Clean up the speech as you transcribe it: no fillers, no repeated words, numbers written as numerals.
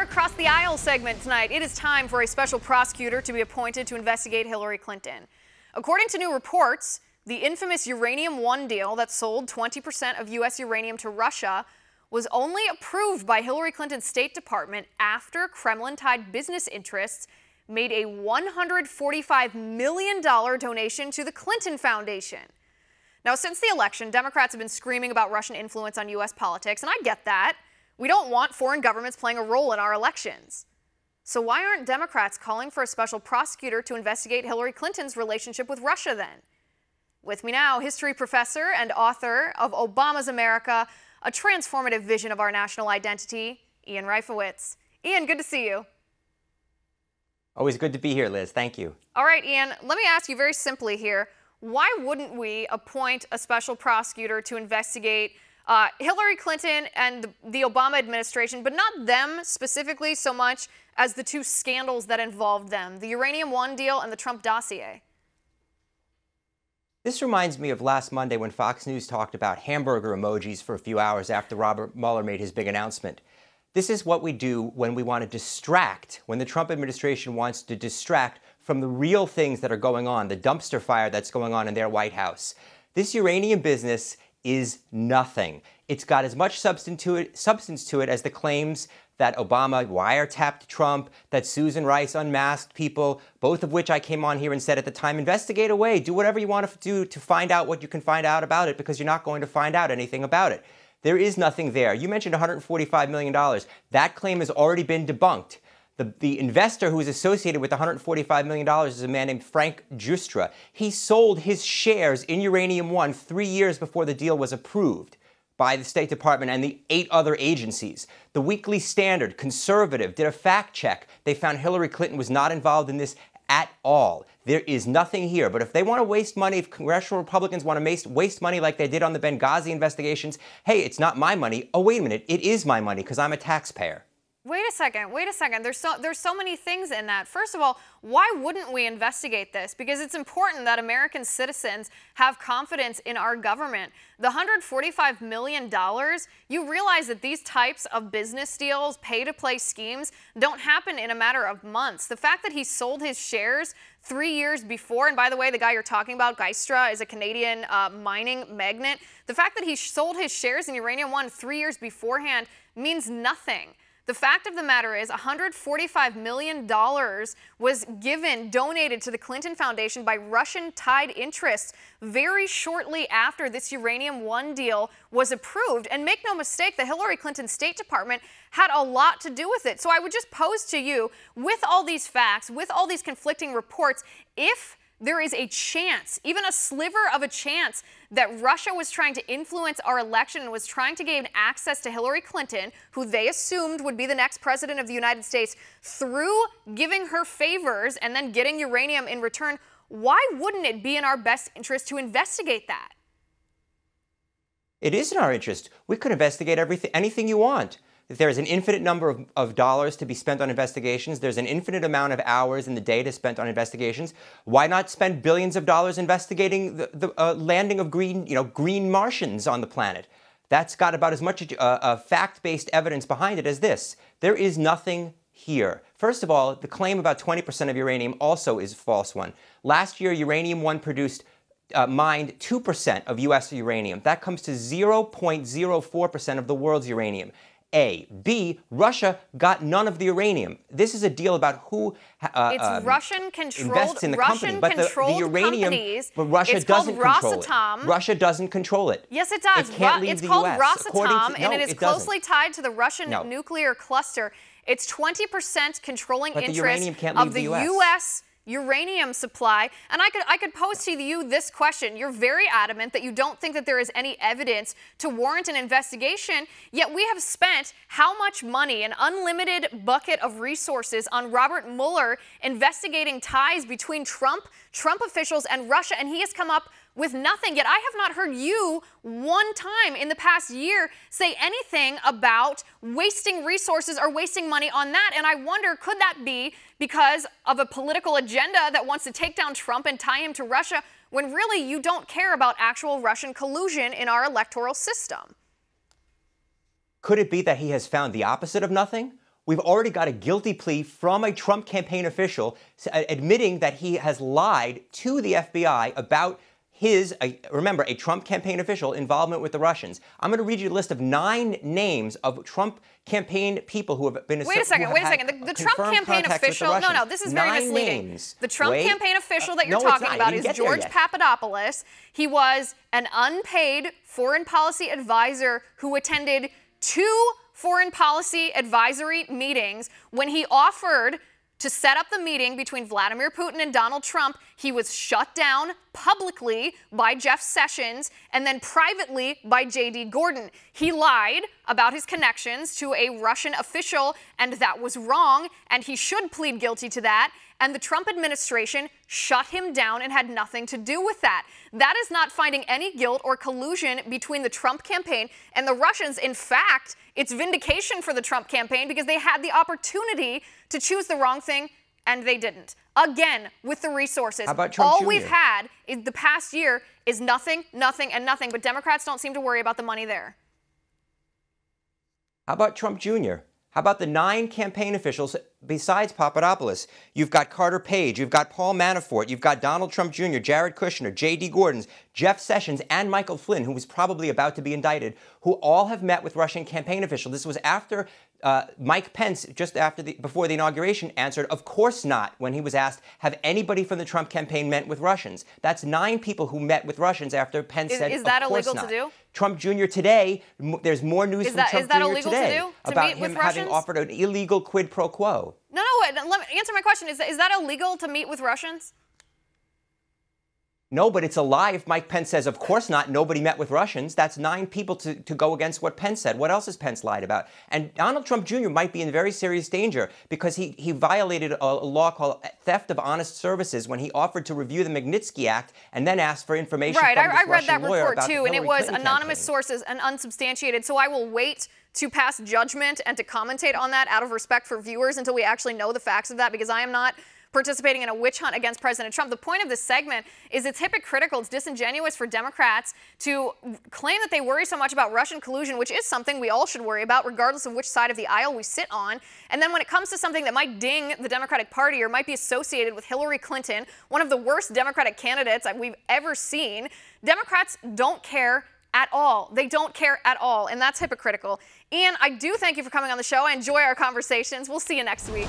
Across the Aisle segment tonight, it is time for a special prosecutor to be appointed to investigate Hillary Clinton. According to new reports, the infamous Uranium deal that sold 20% of U.S. uranium to Russia was only approved by Hillary Clinton's State Department after Kremlin-tied business interests made a $145 million donation to the Clinton Foundation. Now, since the election, Democrats have been screaming about Russian influence on U.S. politics, and I get that. We don't want foreign governments playing a role in our elections. So why aren't Democrats calling for a special prosecutor to investigate Hillary Clinton's relationship with Russia then? With me now, history professor and author of Obama's America, A Transformative Vision of Our National Identity, Ian Reifowitz. Ian, good to see you. Always good to be here, Liz. Thank you. All right, Ian, let me ask you very simply here. Why wouldn't we appoint a special prosecutor to investigate Hillary Clinton and the Obama administration, but not them specifically so much as the two scandals that involved them, the Uranium deal and the Trump dossier? This reminds me of last Monday when Fox News talked about hamburger emojis for a few hours after Robert Mueller made his big announcement. This is what we do when we want to distract, when the Trump administration wants to distract from the real things that are going on, the dumpster fire that's going on in their White House. This uranium business is nothing. It's got as much substance to it as the claims that Obama wiretapped Trump, that Susan Rice unmasked people, both of which I came on here and said at the time, investigate away, do whatever you want to do to find out what you can find out about it, because you're not going to find out anything about it. There is nothing there. You mentioned $145 million. That claim has already been debunked. The investor who is associated with $145 million is a man named Frank Justra. He sold his shares in Uranium 3 years before the deal was approved by the State Department and the 8 other agencies. The Weekly Standard, conservative, did a fact check. They found Hillary Clinton was not involved in this at all. There is nothing here. But if they want to waste money, if congressional Republicans want to waste money like they did on the Benghazi investigations, hey, it's not my money. Oh, wait a minute, it is my money because I'm a taxpayer. Wait a second. There's so many things in that. First of all, why wouldn't we investigate this? Because it's important that American citizens have confidence in our government. The $145 million, you realize that these types of business deals, pay-to-play schemes, don't happen in a matter of months. The fact that he sold his shares 3 years before, and by the way, the guy you're talking about, Geistra, is a Canadian mining magnate. The fact that he sold his shares in Uranium 3 years beforehand means nothing. The fact of the matter is $145 million was donated to the Clinton Foundation by Russian-tied interests very shortly after this Uranium deal was approved. And make no mistake, the Hillary Clinton State Department had a lot to do with it. So I would just pose to you, with all these facts, with all these conflicting reports, if there is a chance, even a sliver of a chance, that Russia was trying to influence our election and was trying to gain access to Hillary Clinton, who they assumed would be the next president of the United States, through giving her favors and then getting uranium in return, why wouldn't it be in our best interest to investigate that? It is in our interest. We could investigate anything you want. There's an infinite number of dollars to be spent on investigations. There's an infinite amount of hours in the day to spend on investigations. Why not spend billions of dollars investigating the landing of green Martians on the planet? That's got about as much fact-based evidence behind it as this. There is nothing here. First of all, the claim about 20% of uranium also is a false one. Last year, Uranium mined 2% of U.S. uranium. That comes to 0.04% of the world's uranium. A. B. Russia got none of the uranium. This is a deal about who it's Russian-controlled, invests in the company. But the uranium, companies. But Russia doesn't control it. Russia doesn't control it. Yes, it does. It's called Rosatom, and it is closely tied to the Russian nuclear cluster. It's 20% controlling interest of the U.S. uranium supply. And I could pose to you this question. You're very adamant that you don't think that there is any evidence to warrant an investigation, yet we have spent how much money, an unlimited bucket of resources, on Robert Mueller investigating ties between Trump officials and Russia, and he has come up with nothing. Yet I have not heard you one time in the past year say anything about wasting resources or wasting money on that. And I wonder, could that be because of a political agenda that wants to take down Trump and tie him to Russia, when really you don't care about actual Russian collusion in our electoral system? Could it be that he has found the opposite of nothing? We've already got a guilty plea from a Trump campaign official admitting that he has lied to the FBI about his, remember, a Trump campaign official involvement with the Russians. I'm going to read you a list of 9 names of Trump campaign people who have been Wait a second. The Trump campaign official. No, this is very misleading. Names. The Trump campaign official that you're talking about is George Papadopoulos. He was an unpaid foreign policy advisor who attended 2 foreign policy advisory meetings. When he offered to set up the meeting between Vladimir Putin and Donald Trump, he was shut down publicly by Jeff Sessions and then privately by J.D. Gordon. He lied about his connections to a Russian official, and that was wrong, and he should plead guilty to that. And the Trump administration shut him down and had nothing to do with that. That is not finding any guilt or collusion between the Trump campaign and the Russians. In fact, it's vindication for the Trump campaign because they had the opportunity to choose the wrong thing and they didn't. Again, with the resources. How about Trump All Jr.? We've had in the past year is nothing, nothing, and nothing. But Democrats don't seem to worry about the money there. How about Trump Jr.? How about the 9 campaign officials besides Papadopoulos? You've got Carter Page, you've got Paul Manafort, you've got Donald Trump Jr., Jared Kushner, J.D. Gordon, Jeff Sessions, and Michael Flynn, who was probably about to be indicted, who all have met with Russian campaign officials. This was after Mike Pence, just before the inauguration, answered, of course not, when he was asked, have anybody from the Trump campaign met with Russians? That's 9 people who met with Russians after Pence said, of course not. Is that illegal to do? Trump Jr. today, there's more news from Trump Jr. today. Is that illegal to do? About him having offered an illegal quid pro quo. No, let me answer my question. Is that illegal to meet with Russians? No, but it's a lie if Mike Pence says, of course not, nobody met with Russians. That's 9 people to go against what Pence said. What else has Pence lied about? And Donald Trump Jr. might be in very serious danger because he violated a law called theft of honest services when he offered to review the Magnitsky Act and then asked for information from this I read that Russian lawyer report too, and it was anonymous campaign. sources and unsubstantiated. So I will wait to pass judgment and to commentate on that out of respect for viewers until we actually know the facts of that, because I am not participating in a witch hunt against President Trump. The point of this segment is it's hypocritical, it's disingenuous for Democrats to claim that they worry so much about Russian collusion, which is something we all should worry about, regardless of which side of the aisle we sit on. And then when it comes to something that might ding the Democratic Party or might be associated with Hillary Clinton, one of the worst Democratic candidates that we've ever seen, Democrats don't care at all. They don't care at all, and that's hypocritical. Ian, I do thank you for coming on the show. I enjoy our conversations. We'll see you next week.